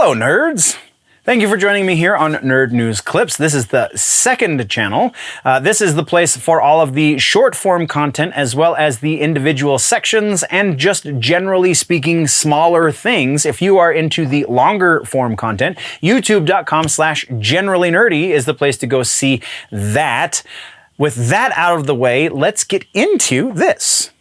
Hello, nerds! Thank you for joining me here on Nerd News Clips. This is the second channel. This is the place for all of the short form content as well as the individual sections and just generally speaking smaller things. If you are into the longer form content, youtube.com/generallynerdy is the place to go see that. With that out of the way, let's get into this.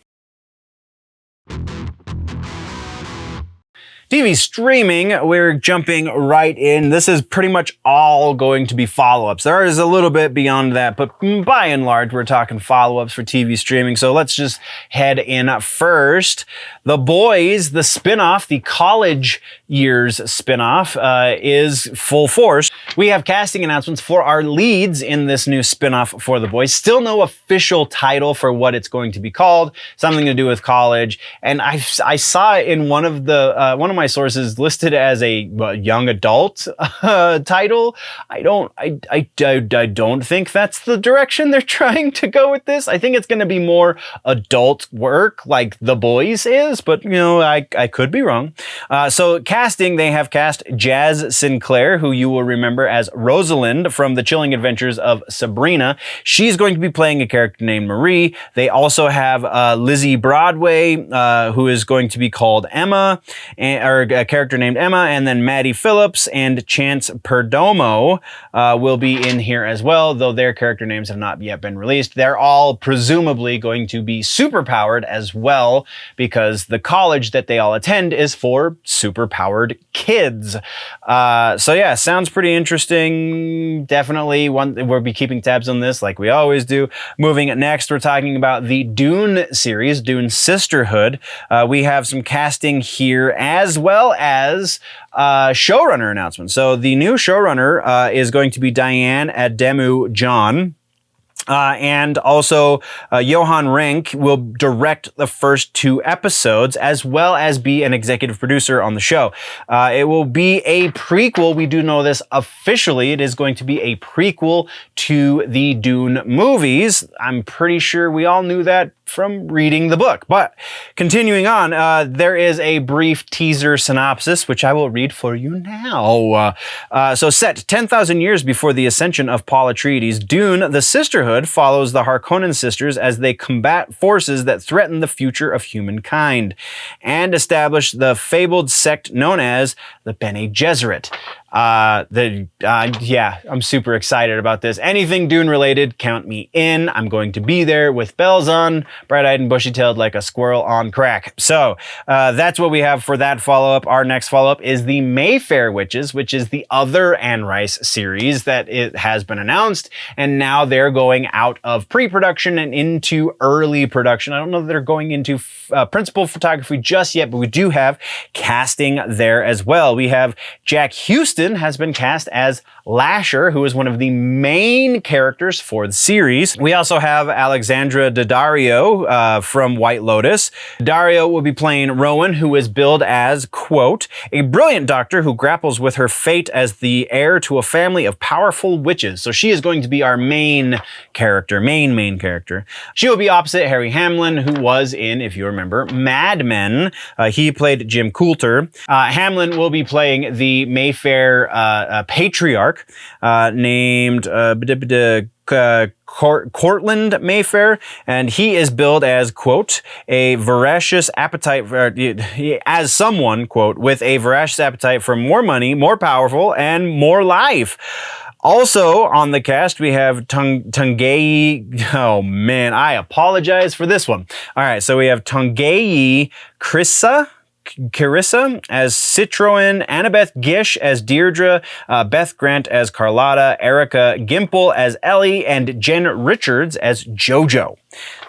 TV streaming, we're jumping right in. This is pretty much all going to be follow-ups. There is a little bit beyond that, but by and large, we're talking follow-ups for TV streaming. So let's just head in first. The Boys, the spinoff, the college years spinoff, is full force. We have casting announcements for our leads in this new spinoff for The Boys. Still no official title for what it's going to be called. Something to do with college. And I saw it in one of my sources listed as a young adult title. I don't think that's the direction they're trying to go with this. I think it's going to be more adult work like The Boys is, but you know, I could be wrong. So casting, they have cast Jaz Sinclair, who you will remember as Rosalind from the Chilling Adventures of Sabrina. She's going to be playing a character named Marie. They also have Lizze Broadway, who is going to be called Emma, or a character named Emma, and then Maddie Phillips and Chance Perdomo will be in here as well, though their character names have not yet been released. They're all presumably going to be superpowered as well, because the college that they all attend is for superpowered kids. So yeah, sounds pretty interesting. Definitely we'll be keeping tabs on this like we always do. Moving next, we're talking about the Dune series, Dune Sisterhood. We have some casting here as well as showrunner announcements. So the new showrunner is going to be Diane Ademu-John. And also, Johan Renck will direct the first 2 episodes, as well as be an executive producer on the show. It will be a prequel. We do know this officially. It is going to be a prequel to the Dune movies. I'm pretty sure we all knew that from reading the book. But continuing on, there is a brief teaser synopsis, which I will read for you now. So set 10,000 years before the ascension of Paul Atreides, Dune, the Sisterhood, follows the Harkonnen sisters as they combat forces that threaten the future of humankind and establish the fabled sect known as the Bene Gesserit. Yeah, I'm super excited about this. Anything Dune related, count me in. I'm going to be there with bells on, bright-eyed and bushy-tailed like a squirrel on crack. So that's what we have for that follow-up. Our next follow-up is the Mayfair Witches, which is the other Anne Rice series that it has been announced, and now they're going out of pre-production and into early production. I don't know that they're going into principal photography just yet, but we do have casting there as well. We have Jack Houston has been cast as Lasher, who is one of the main characters for the series. We also have Alexandra Daddario from White Lotus. Daddario will be playing Rowan, who is billed as, quote, a brilliant doctor who grapples with her fate as the heir to a family of powerful witches. So she is going to be our main character, main character. She will be opposite Harry Hamlin, who was in, if you remember, Mad Men. He played Jim Coulter. Hamlin will be playing the Mayfair patriarch named Cortland Mayfair, and he is billed as, quote, a voracious appetite for, as someone, quote, with a voracious appetite for more money, more powerful, and more life. Also on the cast, we have Tanguy. Oh man, I apologize for this one. All right, so we have Tanguy Carissa as Citroen, Annabeth Gish as Deirdre, Beth Grant as Carlotta, Erica Gimple as Ellie, and Jen Richards as JoJo.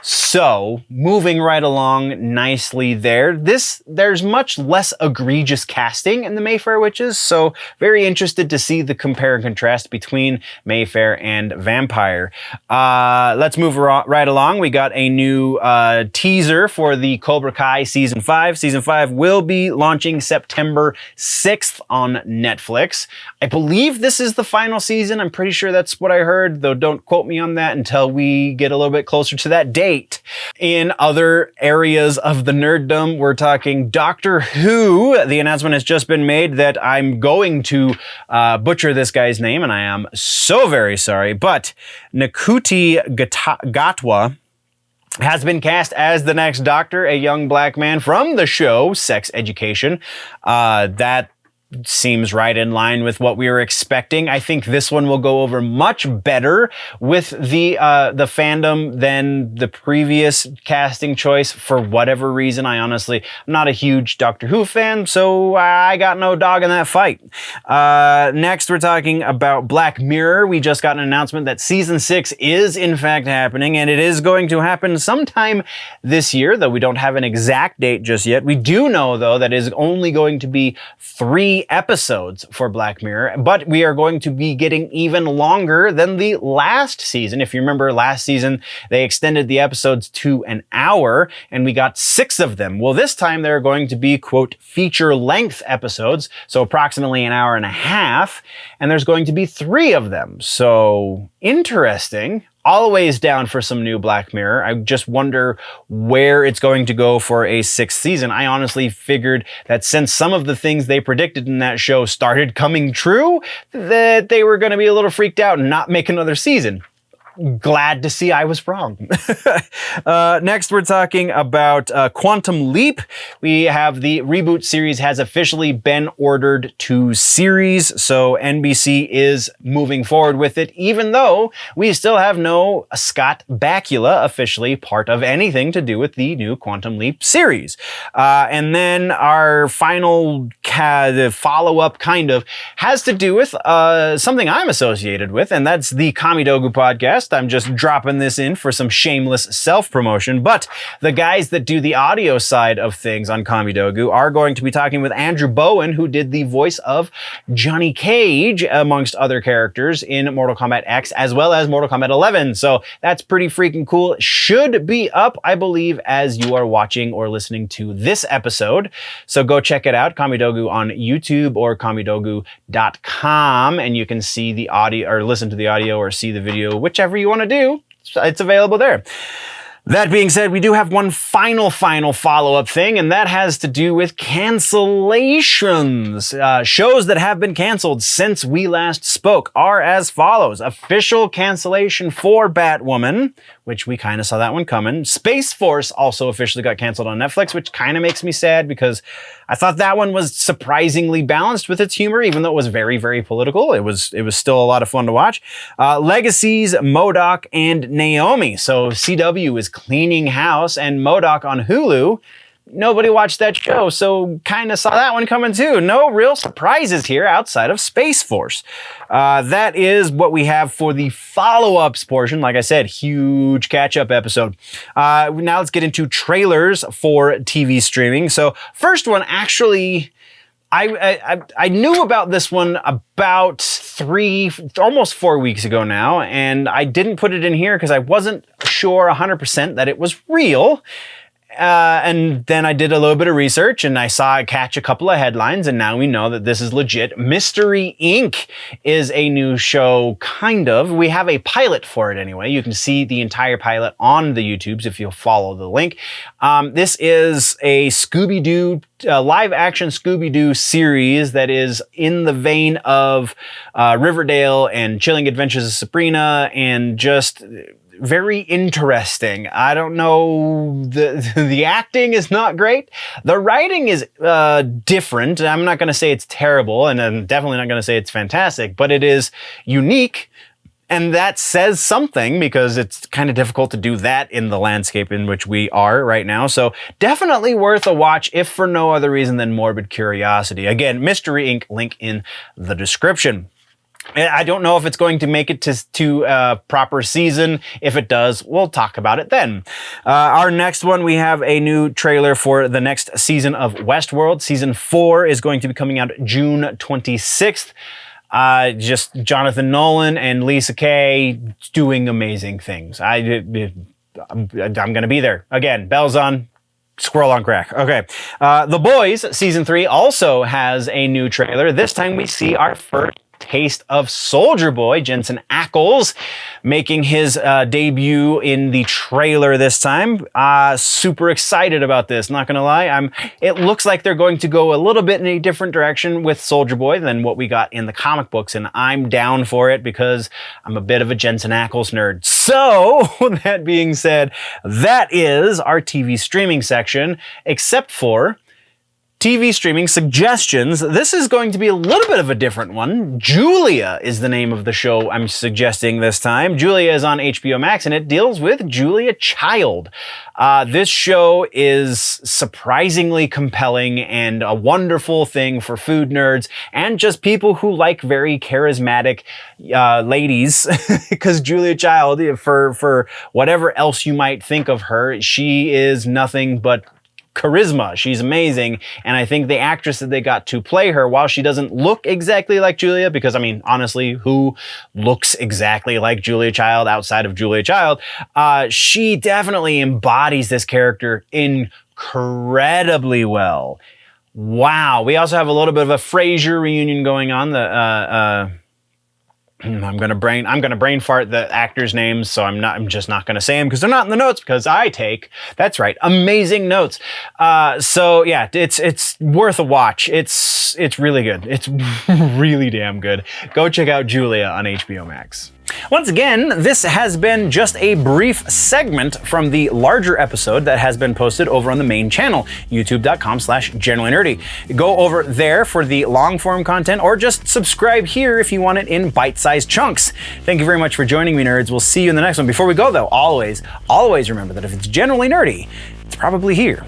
So, moving right along nicely there. There's much less egregious casting in the Mayfair Witches, so very interested to see the compare and contrast between Mayfair and Vampire. Let's move right along. We got a new teaser for the Cobra Kai Season 5. Season 5 will be launching September 6th on Netflix. I believe this is the final season. I'm pretty sure that's what I heard, though don't quote me on that until we get a little bit closer to to that date. In other areas of the nerddom, we're talking Doctor Who. The announcement has just been made that I'm going to butcher this guy's name, and I am so very sorry, but Ncuti Gatwa has been cast as the next Doctor, a young black man from the show Sex Education. That seems right in line with what we were expecting. I think this one will go over much better with the fandom than the previous casting choice for whatever reason. I'm not a huge Doctor Who fan, so I got no dog in that fight. Next, we're talking about Black Mirror. We just got an announcement that season 6 is in fact happening, and it is going to happen sometime this year, though we don't have an exact date just yet. We do know, though, that it is only going to be 3 episodes for Black Mirror, but we are going to be getting even longer than the last season. If you remember last season, they extended the episodes to an hour and we got 6 of them. Well, this time they're going to be, quote, feature length episodes, so approximately an hour and a half, and there's going to be 3 of them. So interesting. Always down for some new Black Mirror. I just wonder where it's going to go for a 6th season. I honestly figured that since some of the things they predicted in that show started coming true, that they were going to be a little freaked out and not make another season. Glad to see I was wrong. Next, we're talking about Quantum Leap. We have the reboot series has officially been ordered to series, so NBC is moving forward with it, even though we still have no Scott Bakula officially part of anything to do with the new Quantum Leap series. And then our final follow-up kind of has to do with something I'm associated with, and that's the Kamidogu podcast. I'm just dropping this in for some shameless self-promotion, but the guys that do the audio side of things on Kamidogu are going to be talking with Andrew Bowen, who did the voice of Johnny Cage, amongst other characters in Mortal Kombat X, as well as Mortal Kombat 11. So that's pretty freaking cool. Should be up, I believe, as you are watching or listening to this episode. So go check it out, Kamidogu on YouTube or kamidogu.com, and you can see the audio or listen to the audio or see the video, whichever you want to do. It's available there. That being said, we do have one final follow-up thing, and that has to do with cancellations. Shows that have been canceled since we last spoke are as follows. Official cancellation for Batwoman, which we kind of saw that one coming. Space Force also officially got canceled on Netflix, which kind of makes me sad because I thought that one was surprisingly balanced with its humor, even though it was very, very political. It was still a lot of fun to watch. Legacies, MODOK, and Naomi. So CW is cleaning house, and MODOK on Hulu. Nobody watched that show, so kind of saw that one coming too. No real surprises here outside of Space Force. That is what we have for the follow-ups portion. Like I said, huge catch-up episode. Now let's get into trailers for TV streaming. So first one, actually, I knew about this one about almost 4 weeks ago now, and I didn't put it in here because I wasn't sure 100% that it was real. And then I did a little bit of research and I saw it catch a couple of headlines, and now we know that this is legit. Mystery Inc. is a new show, kind of. We have a pilot for it anyway. You can see the entire pilot on the YouTubes if you'll follow the link. This is a Scooby-Doo, live action Scooby-Doo series that is in the vein of Riverdale and Chilling Adventures of Sabrina, and just very interesting. I don't know, the acting is not great. The writing is different. I'm not going to say it's terrible, and I'm definitely not going to say it's fantastic, but it is unique, and that says something because it's kind of difficult to do that in the landscape in which we are right now. So definitely worth a watch, if for no other reason than morbid curiosity. Again, Mystery Inc. link in the description. I don't know if it's going to make it to proper season. If it does, we'll talk about it then. Our next one, we have a new trailer for the next season of Westworld. Season 4 is going to be coming out June 26th. Just Jonathan Nolan and Lisa Kay doing amazing things. I'm going to be there. Again, bells on. Squirrel on crack. Okay. The Boys Season 3 also has a new trailer. This time we see our first taste of Soldier Boy, Jensen Ackles, making his debut in the trailer this time. Super excited about this, not gonna lie. It looks like they're going to go a little bit in a different direction with Soldier Boy than what we got in the comic books, and I'm down for it because I'm a bit of a Jensen Ackles nerd. So, that being said, that is our TV streaming section, except for TV streaming suggestions. This is going to be a little bit of a different one. Julia is the name of the show I'm suggesting this time. Julia is on HBO Max, and it deals with Julia Child. This show is surprisingly compelling and a wonderful thing for food nerds and just people who like very charismatic ladies. Because Julia Child, for whatever else you might think of her, she is nothing but charisma. She's amazing, and I think the actress that they got to play her, while she doesn't look exactly like Julia, because I mean, honestly, who looks exactly like Julia Child outside of Julia Child? She definitely embodies this character incredibly well. Wow. We also have a little bit of a Frasier reunion going on. I'm gonna brain fart the actors' names, so I'm just not gonna say them because they're not in the notes, because I take, that's right, amazing notes. So yeah, it's worth a watch. It's really good. It's really damn good. Go check out Julia on HBO Max. Once again, this has been just a brief segment from the larger episode that has been posted over on the main channel, youtube.com/generallynerdy. Go over there for the long form content, or just subscribe here if you want it in bite-sized chunks. Thank you very much for joining me, nerds. We'll see you in the next one. Before we go though, always remember that if it's generally nerdy, it's probably here.